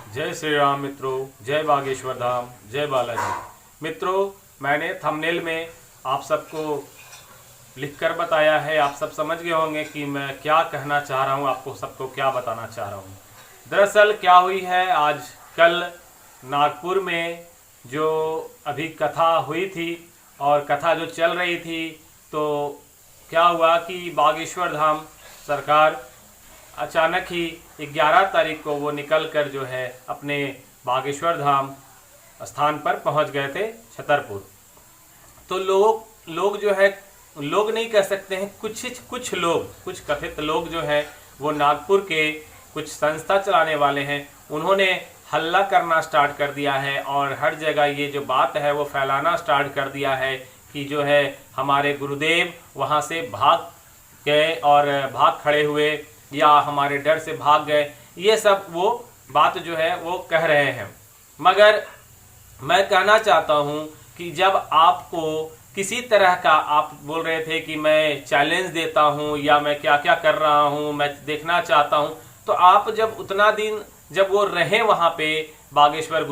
जय श्री राम मित्रों, जय बागेश्वर धाम, जय बालाजी। मित्रों, मैंने थंबनेल में आप सबको लिखकर बताया है, आप सब समझ गए होंगे कि मैं क्या कहना चाह रहा हूँ, आपको सबको क्या बताना चाह रहा हूँ। दरअसल क्या हुई है, आज कल नागपुर में जो अभी कथा हुई थी और कथा जो चल रही थी, तो क्या हुआ कि बागेश्वर धाम सरकार अचानक ही 11 तारीख को वो निकल कर जो है अपने बागेश्वर धाम स्थान पर पहुंच गए थे, छतरपुर। तो लोग जो है, लोग नहीं कह सकते हैं, कुछ लोग, कुछ कथित लोग जो है वो नागपुर के कुछ संस्था चलाने वाले हैं, उन्होंने हल्ला करना स्टार्ट कर दिया है और हर जगह ये जो बात है वो फैलाना स्टार्ट कर दिया है कि जो है हमारे गुरुदेव वहाँ से भाग गए और भाग खड़े हुए या हमारे डर से भाग गए, ये सब वो बात जो है वो कह रहे हैं। मगर मैं कहना चाहता हूँ कि जब आपको किसी तरह का, आप बोल रहे थे कि मैं चैलेंज देता हूँ या मैं क्या क्या कर रहा हूँ, मैं देखना चाहता हूँ, तो आप जब उतना दिन जब वो रहे वहाँ पे, बागेश्वर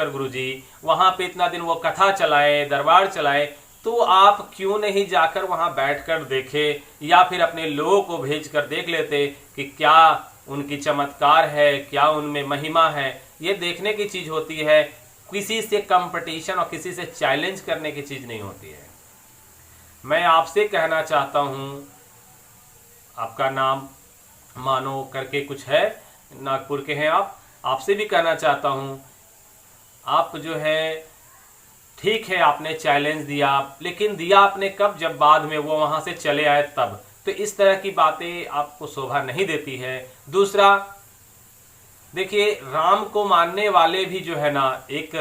गुरुजी वहाँ पे इतना दिन वो कथा चलाए, दरबार चलाए, तो आप क्यों नहीं जाकर वहाँ बैठकर देखे या फिर अपने लोगों को भेज कर देख लेते कि क्या उनकी चमत्कार है, क्या उनमें महिमा है। ये देखने की चीज़ होती है, किसी से कंपटीशन और किसी से चैलेंज करने की चीज़ नहीं होती है। मैं आपसे कहना चाहता हूँ, आपका नाम मानो करके कुछ है, नागपुर के हैं आप, आपसे भी कहना चाहता हूँ, आप जो है ठीक है आपने चैलेंज दिया, लेकिन दिया आपने कब, जब बाद में वो वहां से चले आए तब। तो इस तरह की बातें आपको शोभा नहीं देती है। दूसरा देखिए, राम को मानने वाले भी जो है ना, एक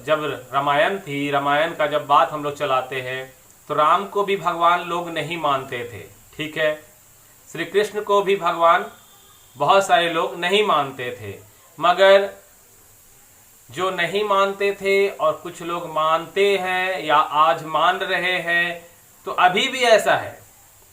जब रामायण थी, रामायण का जब बात हम लोग चलाते हैं तो राम को भी भगवान लोग नहीं मानते थे, ठीक है। श्री कृष्ण को भी भगवान बहुत सारे लोग नहीं मानते थे, मगर जो नहीं मानते थे और कुछ लोग मानते हैं या आज मान रहे हैं, तो अभी भी ऐसा है।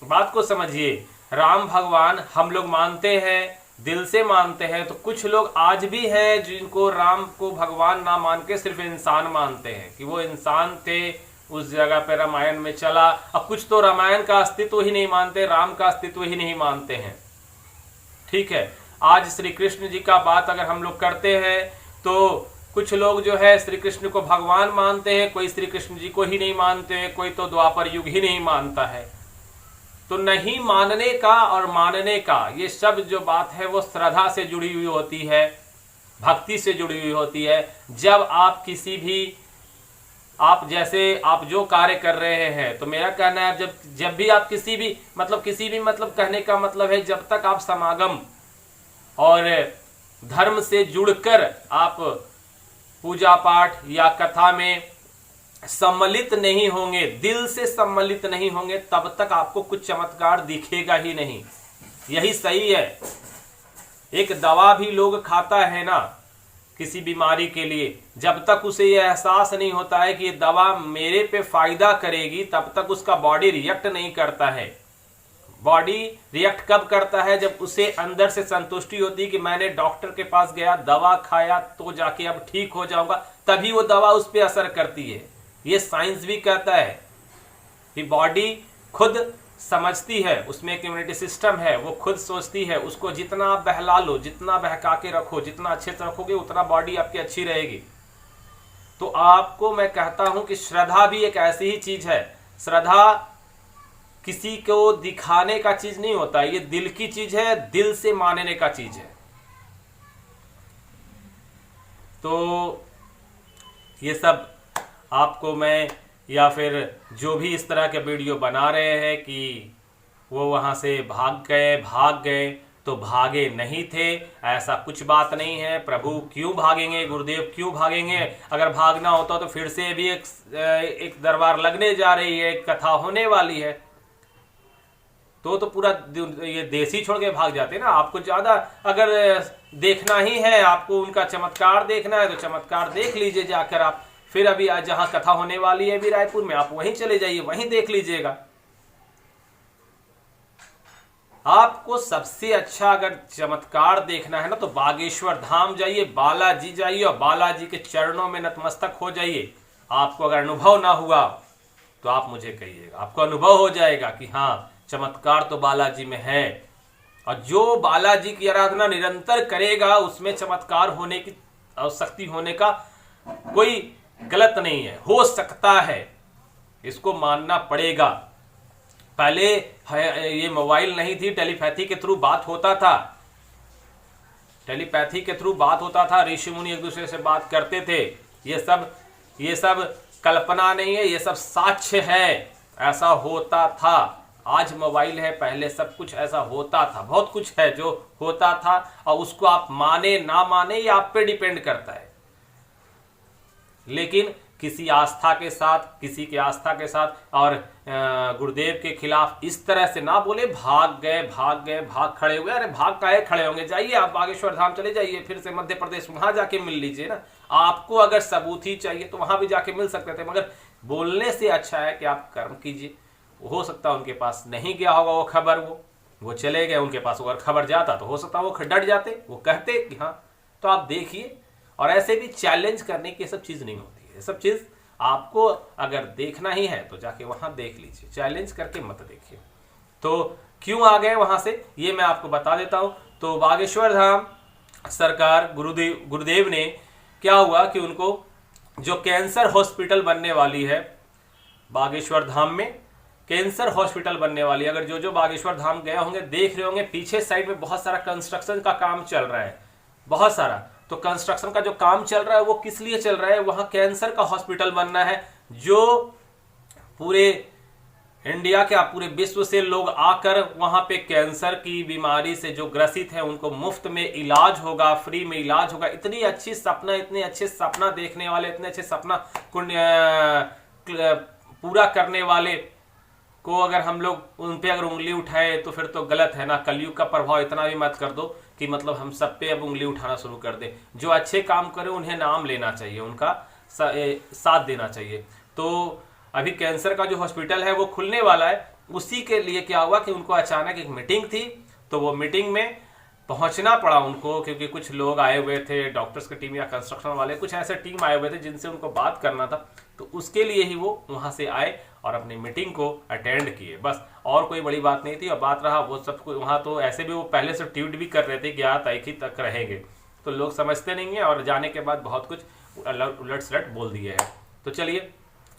बात को समझिए, राम भगवान हम लोग मानते हैं, दिल से मानते हैं, तो कुछ लोग आज भी हैं जिनको राम को भगवान ना मान के सिर्फ इंसान मानते हैं कि वो इंसान थे, उस जगह पे रामायण में चला। अब कुछ तो रामायण का अस्तित्व ही नहीं मानते, राम का अस्तित्व ही नहीं मानते हैं, ठीक है। आज श्री कृष्ण जी का बात अगर हम लोग करते हैं तो कुछ लोग जो है श्री कृष्ण को भगवान मानते हैं, कोई श्री कृष्ण जी को ही नहीं मानते हैं, कोई तो द्वापर युग ही नहीं मानता है। तो नहीं मानने का और मानने का, ये सब जो बात है वो श्रद्धा से जुड़ी हुई होती है, भक्ति से जुड़ी हुई होती है। जब आप किसी भी, आप जैसे आप जो कार्य कर रहे हैं, तो मेरा कहना है जब भी आप किसी भी मतलब कहने का मतलब है, जब तक आप समागम और धर्म से जुड़कर आप पूजा पाठ या कथा में सम्मिलित नहीं होंगे, दिल से सम्मिलित नहीं होंगे, तब तक आपको कुछ चमत्कार दिखेगा ही नहीं। यही सही है। एक दवा भी लोग खाता है ना किसी बीमारी के लिए, जब तक उसे यह एहसास नहीं होता है कि ये दवा मेरे पे फायदा करेगी, तब तक उसका बॉडी रिएक्ट नहीं करता है। बॉडी रिएक्ट कब करता है, जब उसे अंदर से संतुष्टि होती है कि मैंने डॉक्टर के पास गया, दवा खाया तो जाके अब ठीक हो जाऊंगा, तभी वो दवा उस पर असर करती है। ये साइंस भी कहता है कि बॉडी खुद समझती है, उसमें एक इम्यूनिटी सिस्टम है, वो खुद सोचती है। उसको जितना आप बहला लो, जितना बहका के रखो, जितना अच्छे से रखोगे, उतना बॉडी आपकी अच्छी रहेगी। तो आपको मैं कहता हूं कि श्रद्धा भी एक ऐसी ही चीज है। श्रद्धा किसी को दिखाने का चीज नहीं होता, ये दिल की चीज है, दिल से मानने का चीज है। तो ये सब आपको मैं, या फिर जो भी इस तरह के वीडियो बना रहे हैं कि वो वहां से भाग गए, तो भागे नहीं थे, ऐसा कुछ बात नहीं है। प्रभु क्यों भागेंगे, गुरुदेव क्यों भागेंगे? अगर भागना होता तो फिर से भी एक दरबार लगने जा रही है, एक कथा होने वाली है, तो पूरा ये देश ही छोड़ के भाग जाते ना। आपको ज्यादा अगर देखना ही है, आपको उनका चमत्कार देखना है, तो चमत्कार देख लीजिए जाकर आप। फिर अभी जहां कथा होने वाली है अभी रायपुर में, आप वहीं चले जाइए, वहीं देख लीजिएगा। आपको सबसे अच्छा अगर चमत्कार देखना है ना तो बागेश्वर धाम जाइए, बालाजी जाइए और बालाजी के चरणों में नतमस्तक हो जाइए। आपको अगर अनुभव ना हुआ तो आप मुझे कहिएगा, आपको अनुभव हो जाएगा कि हाँ चमत्कार तो बालाजी में है। और जो बालाजी की आराधना निरंतर करेगा उसमें चमत्कार होने की और शक्ति होने का कोई गलत नहीं है, हो सकता है, इसको मानना पड़ेगा। पहले ये मोबाइल नहीं थी, टेलीपैथी के थ्रू बात होता था, टेलीपैथी के थ्रू बात होता था, ऋषि मुनि एक दूसरे से बात करते थे। ये सब कल्पना नहीं है, ये सब साक्ष्य है, ऐसा होता था। आज मोबाइल है, पहले सब कुछ ऐसा होता था, बहुत कुछ है जो होता था, और उसको आप माने ना माने ये आप पे डिपेंड करता है। लेकिन किसी आस्था के साथ, किसी के आस्था के साथ और गुरुदेव के खिलाफ इस तरह से ना बोले भाग गए भाग खड़े हुए। अरे भाग काहे खड़े होंगे, जाइए आप बागेश्वर धाम चले जाइए, फिर से मध्य प्रदेश, वहां जाके मिल लीजिए ना। आपको अगर सबूत ही चाहिए तो वहां भी जाके मिल सकते थे, मगर बोलने से अच्छा है कि आप कर्म कीजिए। हो सकता है उनके पास नहीं गया होगा वो खबर, वो चले गए, उनके पास अगर खबर जाता तो हो सकता है वो डट जाते, वो कहते कि हाँ। तो आप देखिए, और ऐसे भी चैलेंज करने की सब चीज नहीं होती है। सब चीज आपको अगर देखना ही है तो जाके वहां देख लीजिए, चैलेंज करके मत देखिए। तो क्यों आ गए वहां से ये मैं आपको बता देता हूं। तो बागेश्वर धाम सरकार गुरुदेव ने क्या हुआ कि उनको जो कैंसर हॉस्पिटल बनने वाली है, बागेश्वर धाम में कैंसर हॉस्पिटल बनने वाली है। अगर जो बागेश्वर धाम गए होंगे देख रहे होंगे पीछे साइड में बहुत सारा कंस्ट्रक्शन का काम चल रहा है, बहुत सारा। तो कंस्ट्रक्शन का जो काम चल रहा है वो किस लिए चल रहा है, वहां कैंसर का हॉस्पिटल बनना है, जो पूरे इंडिया के पूरे विश्व से लोग आकर वहां पे कैंसर की बीमारी से जो ग्रसित है उनको मुफ्त में इलाज होगा, फ्री में इलाज होगा। इतनी अच्छी सपना, इतने अच्छे सपना देखने वाले, इतने अच्छे सपना पूरा करने वाले को अगर हम लोग उन पे अगर उंगली उठाए तो फिर तो गलत है ना। कलयुग का प्रभाव इतना भी मत कर दो कि मतलब हम सब पे अब उंगली उठाना शुरू कर दे। जो अच्छे काम करे उन्हें नाम लेना चाहिए, उनका साथ देना चाहिए। तो अभी कैंसर का जो हॉस्पिटल है वो खुलने वाला है। उसी के लिए क्या हुआ कि उनको अचानक एक मीटिंग थी, तो वो मीटिंग में पहुंचना पड़ा उनको, क्योंकि कुछ लोग आए हुए थे, डॉक्टर्स की टीम या कंस्ट्रक्शन वाले, कुछ ऐसे टीम आए हुए थे जिनसे उनको बात करना था। तो उसके लिए ही वो वहां से आए और अपनी मीटिंग को अटेंड किए, बस। और कोई बड़ी बात नहीं थी। और बात रहा वो सब वहां, तो ऐसे भी वो पहले से ट्वीट भी कर रहे थे कि यहाँ तक ही तक रहेंगे, तो लोग समझते नहीं है और जाने के बाद बहुत कुछ उलट सलट बोल दिए है। तो चलिए,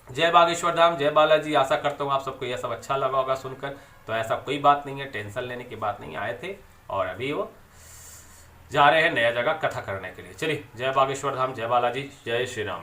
जय बागेश्वर धाम, जय बालाजी। आशा करता हूँ आप सबको यह सब अच्छा लगा होगा सुनकर। तो ऐसा कोई बात नहीं है, टेंशन लेने की बात नहीं, आए थे और अभी वो जा रहे हैं नया जगह कथा करने के लिए। चलिए, जय बागेश्वर धाम, जय बालाजी, जय श्री राम।